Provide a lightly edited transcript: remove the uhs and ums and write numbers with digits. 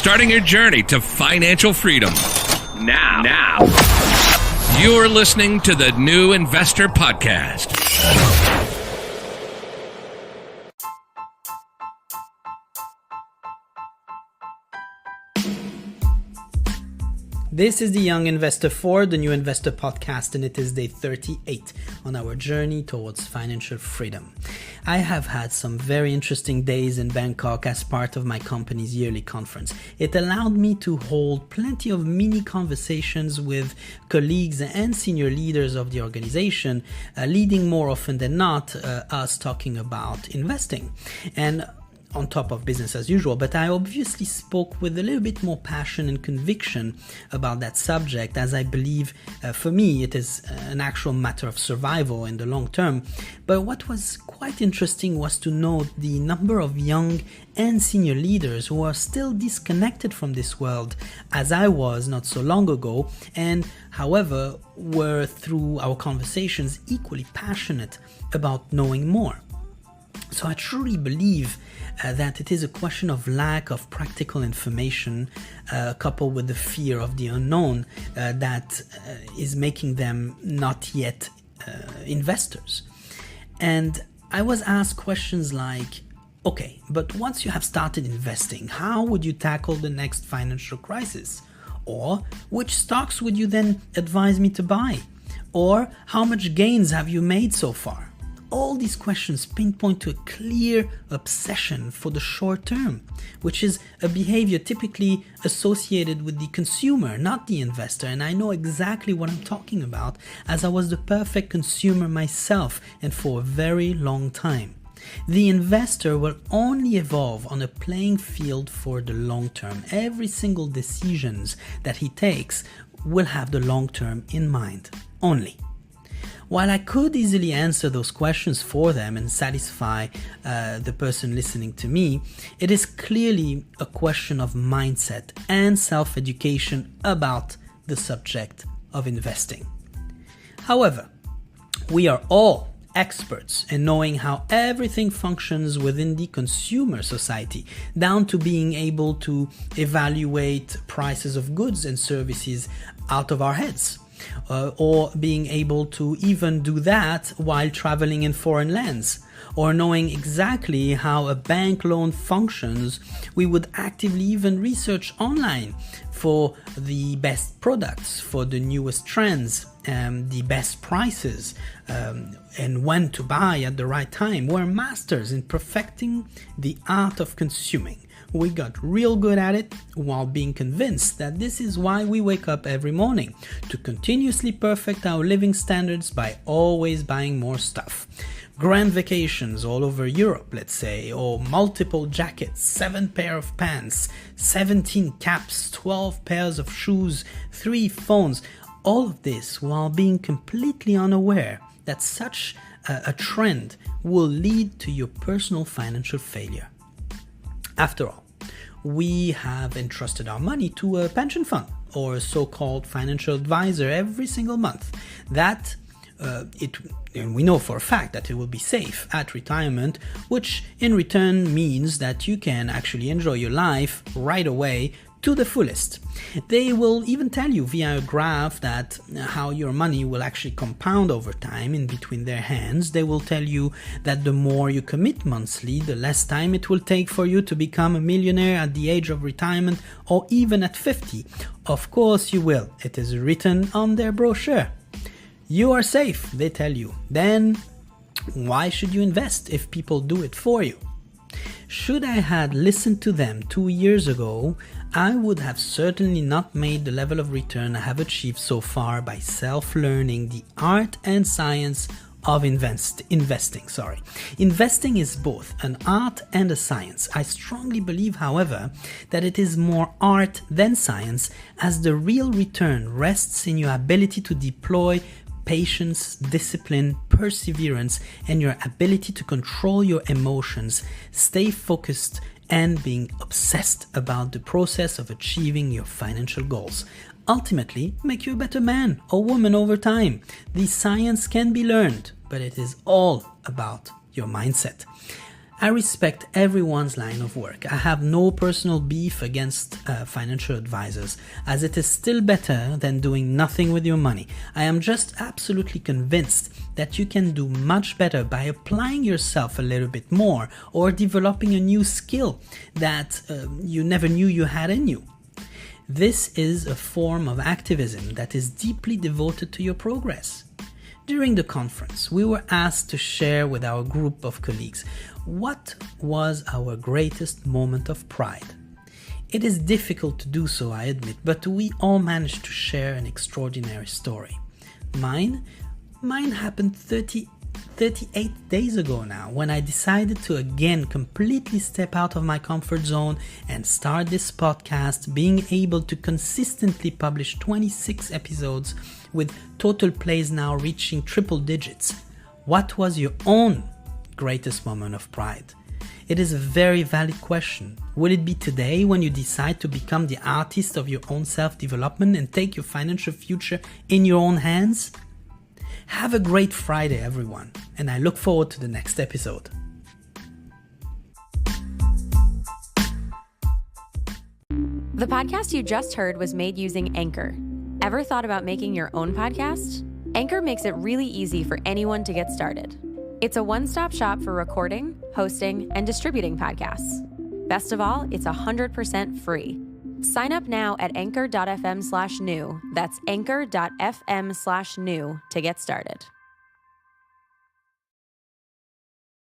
starting your journey to financial freedom. Now, you're listening to the New Investor Podcast. This is the Young Investor for the New Investor Podcast, and it is day 38 on our journey towards financial freedom. I have had some very interesting days in Bangkok as part of my company's yearly conference. It allowed me to hold plenty of mini conversations with colleagues and senior leaders of the organization, leading more often than not us talking about investing. And on top of business as usual, but I obviously spoke with a little bit more passion and conviction about that subject, as I believe for me it is an actual matter of survival in the long term. But what was quite interesting was to note the number of young and senior leaders who are still disconnected from this world, as I was not so long ago, and however were through our conversations equally passionate about knowing more. So I truly believe that it is a question of lack of practical information coupled with the fear of the unknown that is making them not yet investors. And I was asked questions like, okay, but once you have started investing, how would you tackle the next financial crisis? Or which stocks would you then advise me to buy? Or how much gains have you made so far? All these questions pinpoint to a clear obsession for the short term, which is a behavior typically associated with the consumer, not the investor. And I know exactly what I'm talking about, as I was the perfect consumer myself and for a very long time. The investor will only evolve on a playing field for the long term. Every single decisions that he takes will have the long term in mind only. While I could easily answer those questions for them and satisfy the person listening to me, it is clearly a question of mindset and self-education about the subject of investing. However, we are all experts in knowing how everything functions within the consumer society, down to being able to evaluate prices of goods and services out of our heads. Or being able to even do that while traveling in foreign lands, or knowing exactly how a bank loan functions. We would actively even research online for the best products, for the newest trends, the best prices, and when to buy at the right time. We're masters in perfecting the art of consuming. We got real good at it while being convinced that this is why we wake up every morning, to continuously perfect our living standards by always buying more stuff. Grand vacations all over Europe, let's say, or multiple jackets, 7 pair of pants, 17 caps, 12 pairs of shoes, 3 phones. All of this while being completely unaware that such a trend will lead to your personal financial failure. After all, we have entrusted our money to a pension fund or a so-called financial advisor every single month. And we know for a fact that it will be safe at retirement, which in return means that you can actually enjoy your life right away to the fullest. They will even tell you via a graph that how your money will actually compound over time in between their hands. They will tell you that the more you commit monthly, the less time it will take for you to become a millionaire at the age of retirement, or even at 50. Of course you will. It is written on their brochure. You are safe, they tell you. Then why should you invest if people do it for you? Should I had listened to them 2 years ago, I would have certainly not made the level of return I have achieved so far by self-learning the art and science of investing. Investing is both an art and a science. I strongly believe, however, that it is more art than science, as the real return rests in your ability to deploy patience, discipline, perseverance, and your ability to control your emotions, stay focused, and being obsessed about the process of achieving your financial goals. Ultimately, make you a better man or woman over time. The science can be learned, but it is all about your mindset. I respect everyone's line of work. I have no personal beef against financial advisors, as it is still better than doing nothing with your money. I am just absolutely convinced that you can do much better by applying yourself a little bit more or developing a new skill that you never knew you had in you. This is a form of activism that is deeply devoted to your progress. During the conference, we were asked to share with our group of colleagues what was our greatest moment of pride. It is difficult to do so, I admit, but we all managed to share an extraordinary story. Mine happened 38 days ago now, when I decided to again completely step out of my comfort zone and start this podcast, being able to consistently publish 26 episodes with total plays now reaching triple digits. What was your own greatest moment of pride? It is a very valid question. Will it be today when you decide to become the artist of your own self-development and take your financial future in your own hands? Have a great Friday, everyone, and I look forward to the next episode. The podcast you just heard was made using Anchor. Ever thought about making your own podcast? Anchor makes it really easy for anyone to get started. It's a one-stop shop for recording, hosting, and distributing podcasts. Best of all, it's 100% free. Sign up now at anchor.fm/new. That's anchor.fm/new to get started.